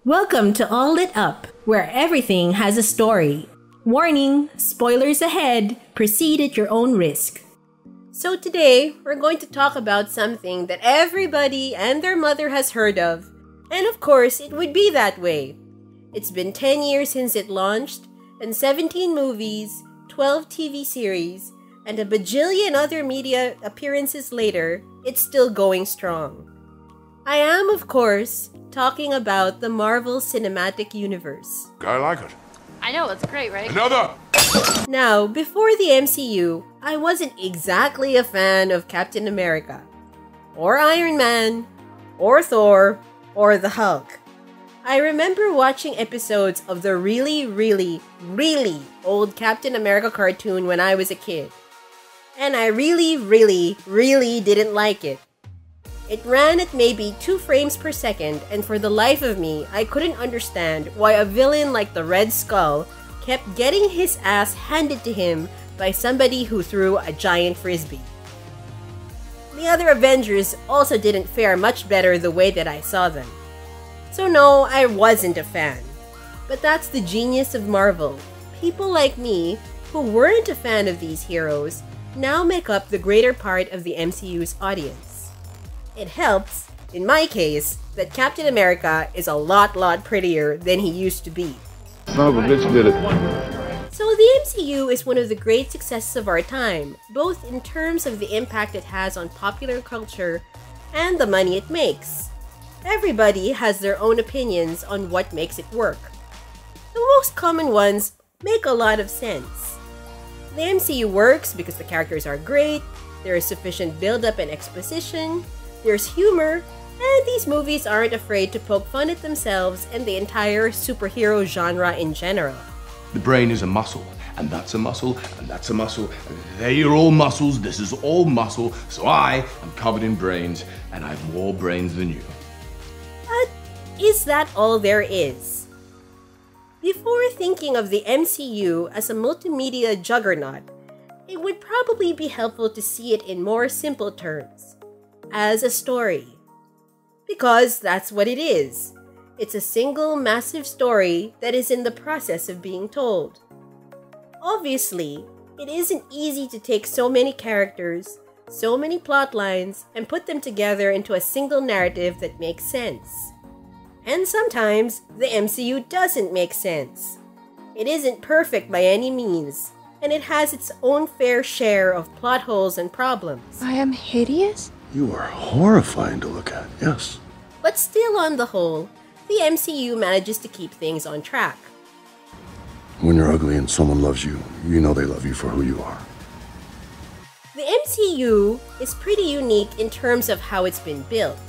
Welcome to All Lit Up, where everything has a story. Warning, spoilers ahead. Proceed at your own risk. So today, we're going to talk about something that everybody and their mother has heard of. And of course, it would be that way. It's been 10 years since it launched, and 17 movies, 12 TV series, and a bajillion other media appearances later, it's still going strong. I am, of course, talking about the Marvel Cinematic Universe. I like it. I know, it's great, right? Another! Now, before the MCU, I wasn't exactly a fan of Captain America, or Iron Man, or Thor, or the Hulk. I remember watching episodes of the really old Captain America cartoon when I was a kid. And I really didn't like it. It ran at maybe 2 frames per second, and for the life of me, I couldn't understand why a villain like the Red Skull kept getting his ass handed to him by somebody who threw a giant frisbee. The other Avengers also didn't fare much better the way that I saw them. So no, I wasn't a fan. But that's the genius of Marvel. People like me, who weren't a fan of these heroes, now make up the greater part of the MCU's audience. It helps, in my case, that Captain America is a lot prettier than he used to be. Son of a bitch did it. So the MCU is one of the great successes of our time, both in terms of the impact it has on popular culture and the money it makes. Everybody has their own opinions on what makes it work. The most common ones make a lot of sense. The MCU works because the characters are great, there is sufficient build-up and exposition, there's humor, and these movies aren't afraid to poke fun at themselves and the entire superhero genre in general. The brain is a muscle, and that's a muscle, and that's a muscle, and they are all muscles, this is all muscle, so I am covered in brains, and I have more brains than you. But is that all there is? Before thinking of the MCU as a multimedia juggernaut, it would probably be helpful to see it in more simple terms. As a story. Because that's what it is. It's a single massive story that is in the process of being told. Obviously, it isn't easy to take so many characters, so many plot lines, and put them together into a single narrative that makes sense. And sometimes, the MCU doesn't make sense. It isn't perfect by any means, and it has its own fair share of plot holes and problems. I am hideous? You are horrifying to look at, yes. But still, on the whole, the MCU manages to keep things on track. When you're ugly and someone loves you, you know they love you for who you are. The MCU is pretty unique in terms of how it's been built.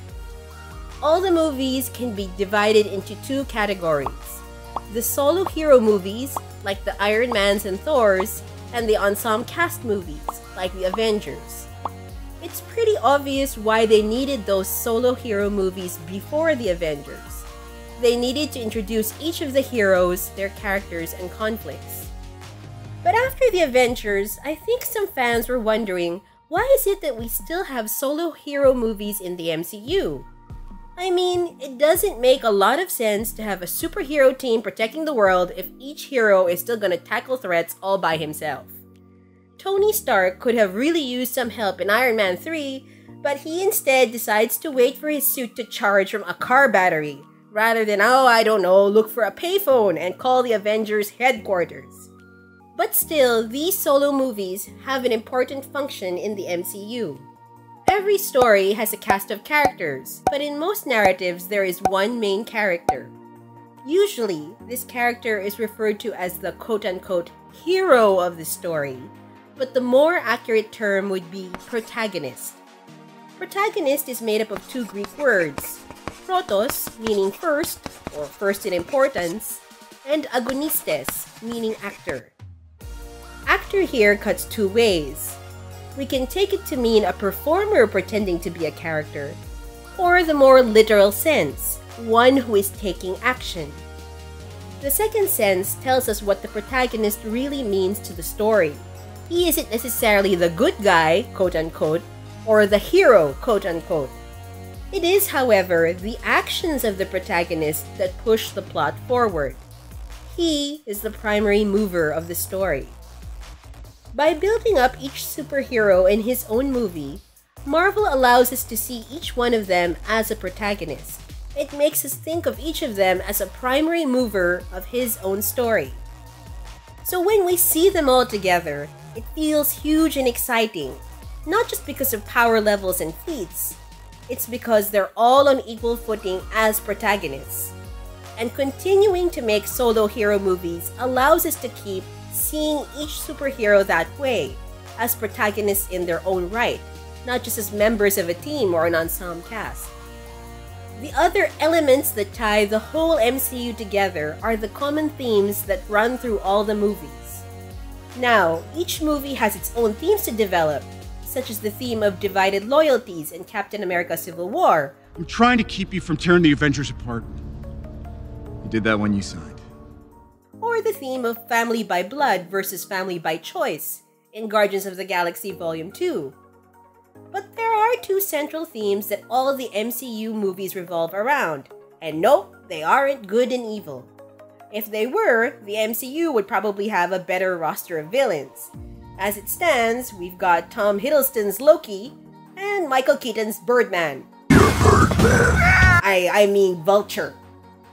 All the movies can be divided into 2 categories. The solo hero movies, like the Iron Mans and Thors, and the ensemble cast movies, like the Avengers. It's pretty obvious why they needed those solo hero movies before the Avengers. They needed to introduce each of the heroes, their characters, and conflicts. But after the Avengers, I think some fans were wondering, why is it that we still have solo hero movies in the MCU? I mean, it doesn't make a lot of sense to have a superhero team protecting the world if each hero is still gonna tackle threats all by himself. Tony Stark could have really used some help in Iron Man 3, but he instead decides to wait for his suit to charge from a car battery, rather than, look for a payphone and call the Avengers headquarters. But still, these solo movies have an important function in the MCU. Every story has a cast of characters, but in most narratives there is one main character. Usually, this character is referred to as the quote-unquote hero of the story, but the more accurate term would be protagonist. Protagonist is made up of 2 Greek words, protos, meaning first, or first in importance, and agonistes, meaning actor. Actor here cuts 2 ways. We can take it to mean a performer pretending to be a character, or the more literal sense, one who is taking action. The second sense tells us what the protagonist really means to the story. He isn't necessarily the good guy, quote-unquote, or the hero, quote-unquote. It is, however, the actions of the protagonist that push the plot forward. He is the primary mover of the story. By building up each superhero in his own movie, Marvel allows us to see each one of them as a protagonist. It makes us think of each of them as a primary mover of his own story. So when we see them all together, it feels huge and exciting, not just because of power levels and feats. It's because they're all on equal footing as protagonists. And continuing to make solo hero movies allows us to keep seeing each superhero that way, as protagonists in their own right, not just as members of a team or an ensemble cast. The other elements that tie the whole MCU together are the common themes that run through all the movies. Now, each movie has its own themes to develop, such as the theme of divided loyalties in Captain America Civil War. I'm trying to keep you from tearing the Avengers apart. You did that when you signed. Or the theme of family by blood versus family by choice in Guardians of the Galaxy Volume 2. But there are two central themes that all of the MCU movies revolve around. And no, they aren't good and evil. If they were, the MCU would probably have a better roster of villains. As it stands, we've got Tom Hiddleston's Loki and Michael Keaton's Birdman. You're Birdman. I mean Vulture.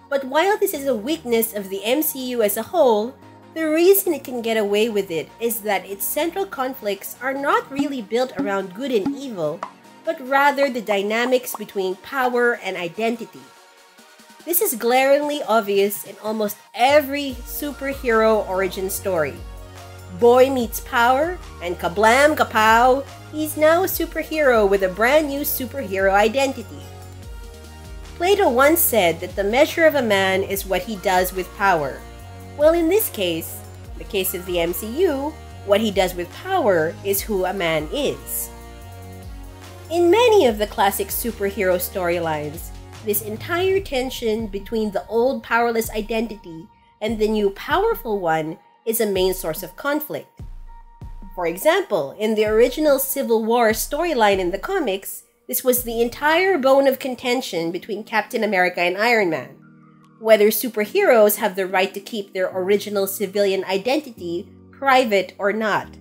But while this is a weakness of the MCU as a whole, the reason it can get away with it is that its central conflicts are not really built around good and evil, but rather the dynamics between power and identity. This is glaringly obvious in almost every superhero origin story. Boy meets power, and kablam kapow, he's now a superhero with a brand new superhero identity. Plato once said that the measure of a man is what he does with power. Well, in this case, the case of the MCU, what he does with power is who a man is. In many of the classic superhero storylines, this entire tension between the old powerless identity and the new powerful one is a main source of conflict. For example, in the original Civil War storyline in the comics, this was the entire bone of contention between Captain America and Iron Man. Whether superheroes have the right to keep their original civilian identity private or not.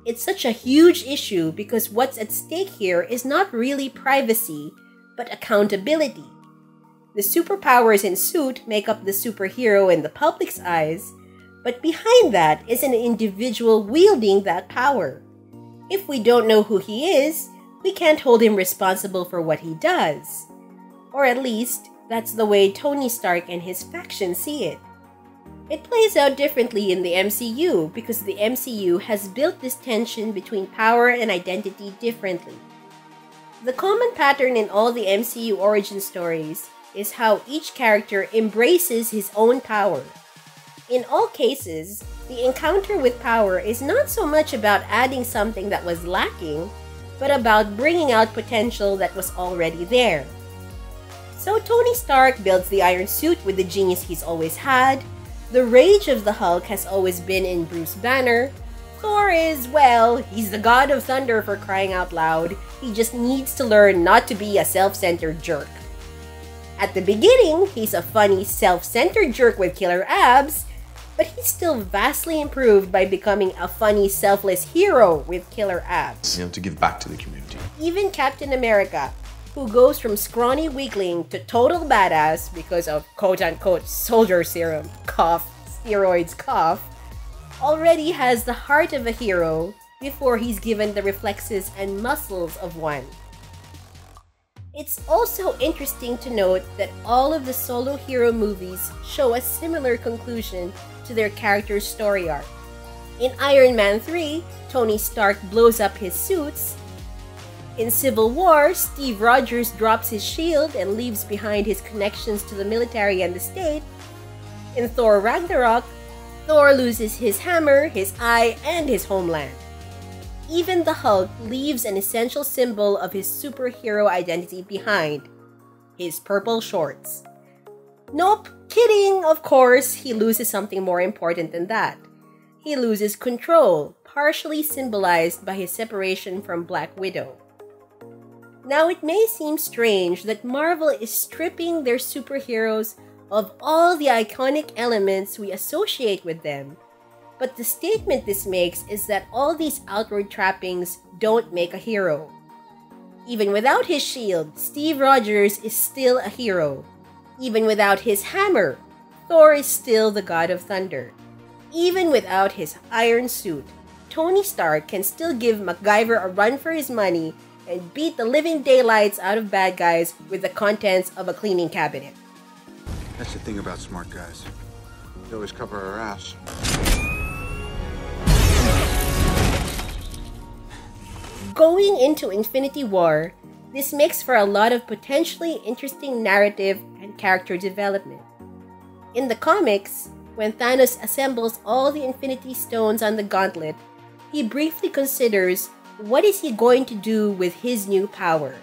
It's such a huge issue because what's at stake here is not really privacy, but accountability. The superpowers in suit make up the superhero in the public's eyes, but behind that is an individual wielding that power. If we don't know who he is, we can't hold him responsible for what he does. Or at least, that's the way Tony Stark and his faction see it. It plays out differently in the MCU because the MCU has built this tension between power and identity differently. The common pattern in all the MCU origin stories is how each character embraces his own power. In all cases, the encounter with power is not so much about adding something that was lacking, but about bringing out potential that was already there. So Tony Stark builds the iron suit with the genius he's always had. The rage of the Hulk has always been in Bruce Banner. Thor is, well, he's the god of thunder for crying out loud. He just needs to learn not to be a self-centered jerk. At the beginning, he's a funny, self-centered jerk with killer abs, but he's still vastly improved by becoming a funny, selfless hero with killer abs. To give back to the community. Even Captain America, who goes from scrawny weakling to total badass because of quote-unquote soldier serum, cough, steroids, cough, already has the heart of a hero before he's given the reflexes and muscles of one. It's also interesting to note that all of the solo hero movies show a similar conclusion to their character's story arc. In Iron Man 3, Tony Stark blows up his suits. In Civil War, Steve Rogers drops his shield and leaves behind his connections to the military and the state. In Thor Ragnarok, Thor loses his hammer, his eye, and his homeland. Even the Hulk leaves an essential symbol of his superhero identity behind: his purple shorts. Nope, kidding, of course, he loses something more important than that. He loses control, partially symbolized by his separation from Black Widow. Now, it may seem strange that Marvel is stripping their superheroes of all the iconic elements we associate with them, but the statement this makes is that all these outward trappings don't make a hero. Even without his shield, Steve Rogers is still a hero. Even without his hammer, Thor is still the god of thunder. Even without his iron suit, Tony Stark can still give MacGyver a run for his money and beat the living daylights out of bad guys with the contents of a cleaning cabinet. That's the thing about smart guys. They always cover our ass. Going into Infinity War, this makes for a lot of potentially interesting narrative and character development. In the comics, when Thanos assembles all the Infinity Stones on the gauntlet, he briefly considers what is he going to do with his new power.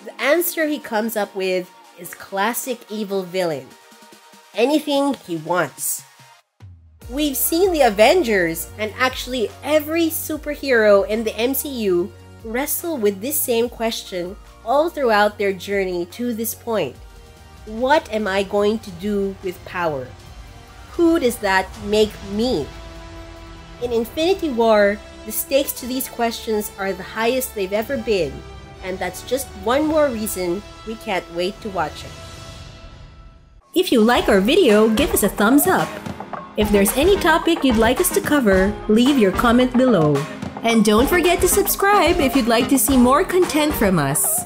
The answer he comes up with is classic evil villain. Anything he wants. We've seen the Avengers and actually every superhero in the MCU wrestle with this same question all throughout their journey to this point. What am I going to do with power? Who does that make me? In Infinity War, the stakes to these questions are the highest they've ever been, and that's just one more reason we can't wait to watch it. If you like our video, give us a thumbs up. If there's any topic you'd like us to cover, leave your comment below. And don't forget to subscribe if you'd like to see more content from us.